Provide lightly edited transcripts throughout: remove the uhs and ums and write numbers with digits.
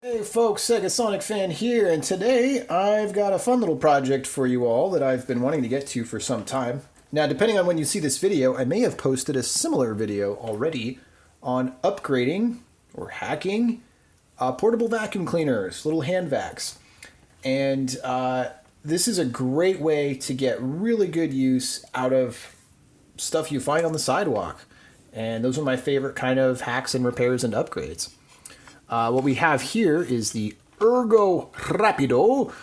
Hey folks, Segasonicfan here, and today I've got a fun little project for you all that I've been wanting to get to for some time. Now, depending on when you see this video, I may have posted a similar video already on upgrading or hacking portable vacuum cleaners, little HandVacs. And this is a great way to get really good use out of stuff you find on the sidewalk. And those are my favorite kind of hacks and repairs and upgrades. What we have here is the ErgoRapido.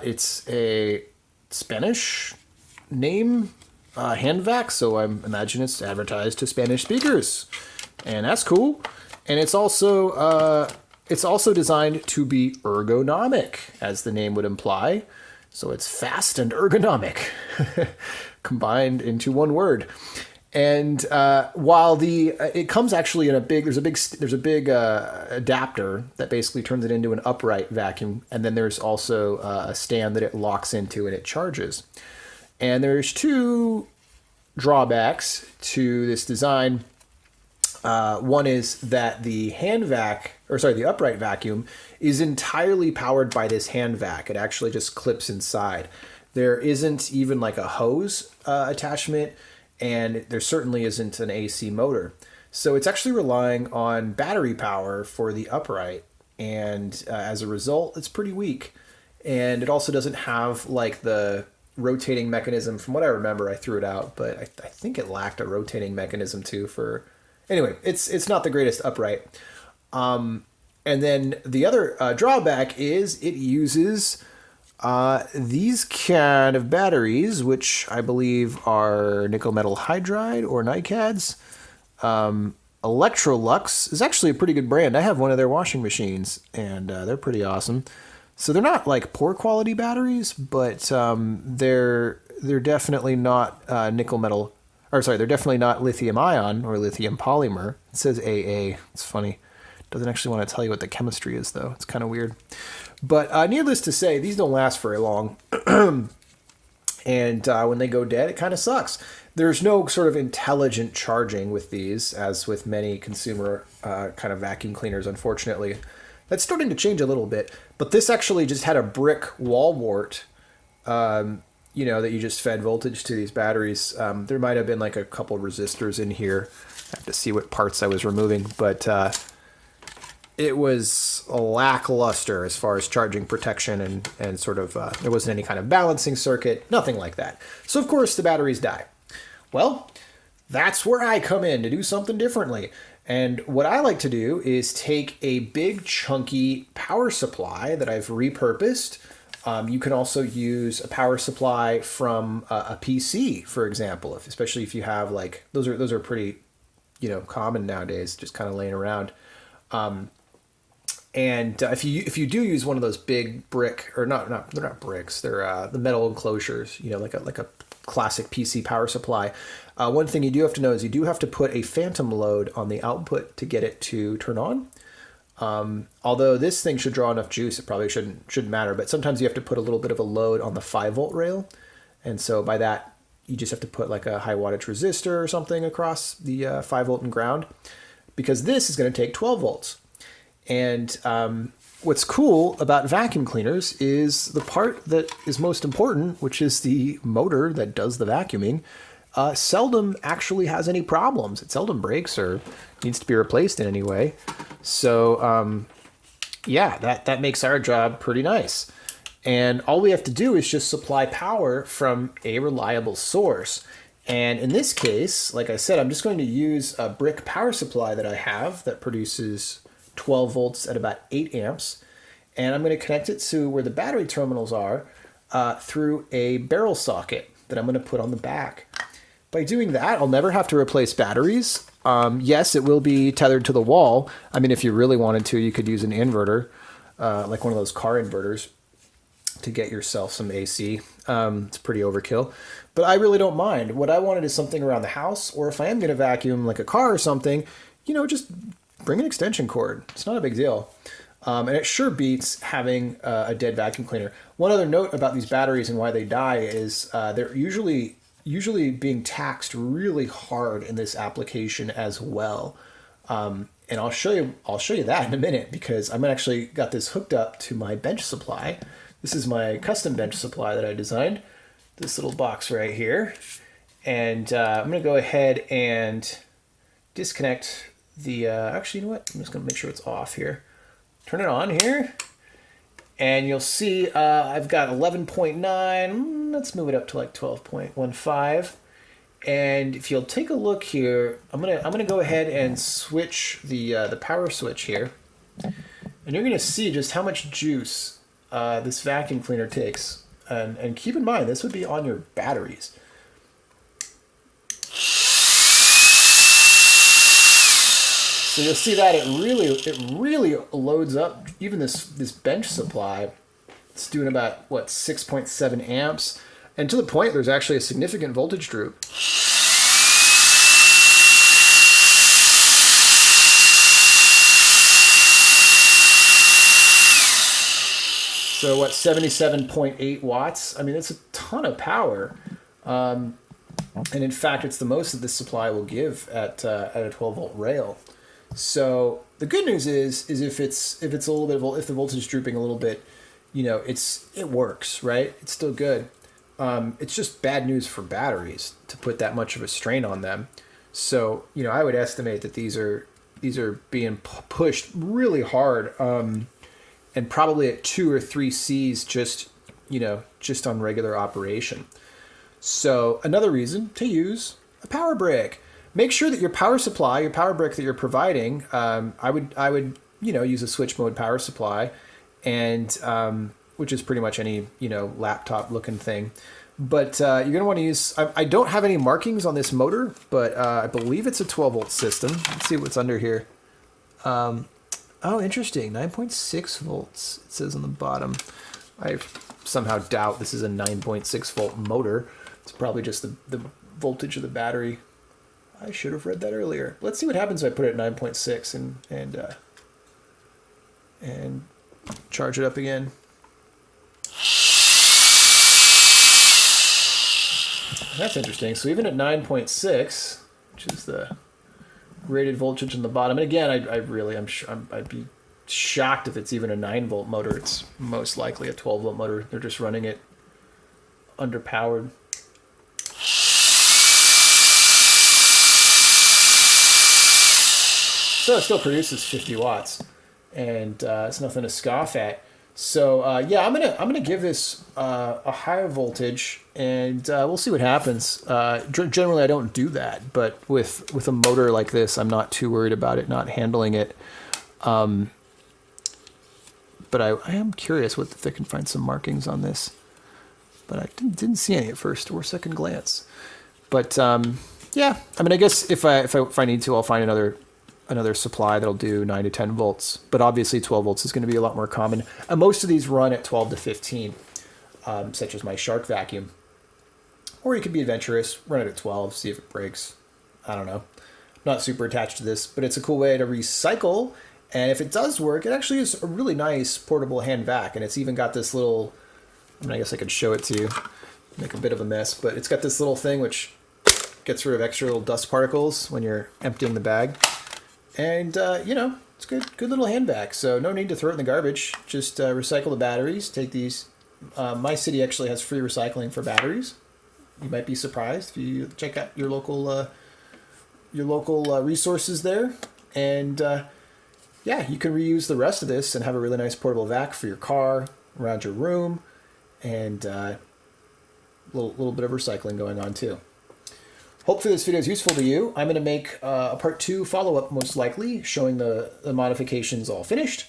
It's a Spanish name, HandVac, so I imagine it's advertised to Spanish speakers, and that's cool. And it's also designed to be ergonomic, as the name would imply. So it's fast and ergonomic, combined into one word. And while it comes actually in there's a big adapter that basically turns it into an upright vacuum, and then there's also a stand that it locks into and it charges. And there's two drawbacks to this design. One is that the the upright vacuum is entirely powered by this HandVac. It actually just clips inside. There isn't even like a hose attachment, and there certainly isn't an AC motor. So it's actually relying on battery power for the upright, and as a result, it's pretty weak. And it also doesn't have like the rotating mechanism. From what I remember, I threw it out, but I think it lacked a rotating mechanism too for... Anyway, it's not the greatest upright. And then the other drawback is it uses these kind of batteries, which I believe are nickel metal hydride or NiCads. Electrolux is actually a pretty good brand. I have one of their washing machines, and they're pretty awesome. So they're not like poor quality batteries, but they're definitely not they're definitely not lithium ion or lithium polymer. It says AA. It's funny. It doesn't actually want to tell you what the chemistry is, though. It's kind of weird. But needless to say, these don't last very long. And when they go dead, it kind of sucks. There's no sort of intelligent charging with these, as with many consumer kind of vacuum cleaners, unfortunately. That's starting to change a little bit. But this actually just had a brick wall wart, that you just fed voltage to these batteries. There might have been like a couple resistors in here. I have to see what parts I was removing. But it was lackluster as far as charging protection and sort of, there wasn't any kind of balancing circuit, nothing like that. So of course the batteries die. Well, that's where I come in to do something differently. And what I like to do is take a big chunky power supply that I've repurposed. You can also use a power supply from a PC, for example, especially if you have like, those are pretty, common nowadays, just kind of laying around. And if you do use one of those big brick, or they're not bricks, they're the metal enclosures, like a classic PC power supply. One thing you do have to know is you do have to put a phantom load on the output to get it to turn on. Although this thing should draw enough juice, it probably shouldn't matter. But sometimes you have to put a little bit of a load on the 5-volt rail, and so by that you just have to put like a high wattage resistor or something across the 5-volt and ground, because this is going to take 12 volts. And what's cool about vacuum cleaners is the part that is most important, which is the motor that does the vacuuming, seldom actually has any problems. It seldom breaks or needs to be replaced in any way. So yeah, that makes our job pretty nice. And all we have to do is just supply power from a reliable source. And in this case, like I said, I'm just going to use a brick power supply that I have that produces 12 volts at about 8 amps. And I'm going to connect it to where the battery terminals are through a barrel socket that I'm going to put on the back. By doing that, I'll never have to replace batteries. Yes, it will be tethered to the wall. I mean, if you really wanted to, you could use an inverter, like one of those car inverters, to get yourself some AC. It's pretty overkill, but I really don't mind. What I wanted is something around the house, or if I am going to vacuum like a car or something, just bring an extension cord. It's not a big deal. And it sure beats having a dead vacuum cleaner. One other note about these batteries and why they die is they're usually being taxed really hard in this application as well. And I'll show you that in a minute, because I'm actually got this hooked up to my bench supply. This is my custom bench supply that I designed, this little box right here. And I'm going to go ahead and disconnect the, actually, you know what? I'm just going to make sure it's off here. Turn it on here. And you'll see I've got 11.9. Let's move it up to like 12.15. And if you'll take a look here, I'm gonna go ahead and switch the power switch here, and you're gonna see just how much juice this vacuum cleaner takes. And keep in mind, this would be on your batteries. So you'll see that it really loads up. Even this bench supply, it's doing about what, 6.7 amps, and to the point there's actually a significant voltage droop. So what, 77.8 watts? I mean, it's a ton of power. And in fact, it's the most that this supply will give at a 12-volt rail. So the good news is if it's a little bit, if the voltage is drooping a little bit, you know, it works, right? It's still good. It's just bad news for batteries to put that much of a strain on them. So, you know, I would estimate that these are being pushed really hard, and probably at 2 or 3 Cs just on regular operation. So another reason to use a power brick. Make sure that your power supply, your power brick that you're providing, I would use a switch mode power supply, and which is pretty much any laptop looking thing. But you're going to want to use. I don't have any markings on this motor, but I believe it's a 12-volt system. Let's see what's under here. Oh, interesting. 9.6 volts. It says on the bottom. I somehow doubt this is a 9.6 volt motor. It's probably just the voltage of the battery. I should have read that earlier. Let's see what happens if I put it at 9.6 and charge it up again. That's interesting. So even at 9.6, which is the rated voltage in the bottom, and again, I'd be shocked if it's even a 9-volt motor. It's most likely a 12-volt motor. They're just running it underpowered. So it still produces 50 watts, and it's nothing to scoff at. So yeah, I'm gonna give this a higher voltage, and we'll see what happens. Generally, I don't do that, but with a motor like this, I'm not too worried about it not handling it. But I am curious if they can find some markings on this, but I didn't see any at first or second glance. But yeah, I mean, I guess if I need to, I'll find another supply that'll do 9 to 10 volts, but obviously 12 volts is going to be a lot more common. And most of these run at 12 to 15, such as my Shark vacuum. Or you could be adventurous, run it at 12, see if it breaks. I don't know. I'm not super attached to this, but it's a cool way to recycle. And if it does work, it actually is a really nice portable HandVac. And it's even got this little, I guess I could show it to you, make a bit of a mess, but it's got this little thing which gets rid of extra little dust particles when you're emptying the bag. And, it's good little HandVac, so no need to throw it in the garbage. Just recycle the batteries, take these. My city actually has free recycling for batteries. You might be surprised if you check out your local resources there. And, yeah, you can reuse the rest of this and have a really nice portable vac for your car, around your room, and a little bit of recycling going on too. Hopefully this video is useful to you. I'm going to make a part 2 follow-up, most likely, showing the modifications all finished.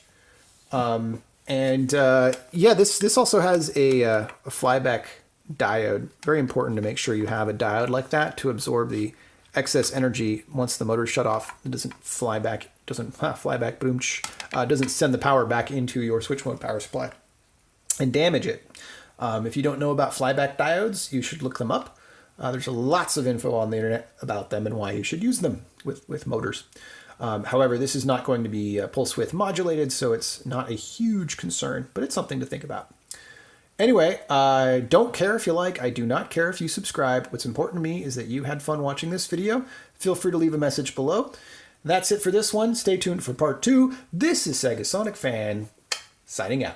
Yeah, this also has a flyback diode. Very important to make sure you have a diode like that to absorb the excess energy once the motor is shut off. It doesn't fly back, doesn't send the power back into your switch mode power supply and damage it. If you don't know about flyback diodes, you should look them up. There's lots of info on the internet about them and why you should use them with motors. However, this is not going to be pulse width modulated, so it's not a huge concern, but it's something to think about. Anyway, I don't care if you like. I do not care if you subscribe. What's important to me is that you had fun watching this video. Feel free to leave a message below. That's it for this one. Stay tuned for part 2. This is Segasonic Fan, signing out.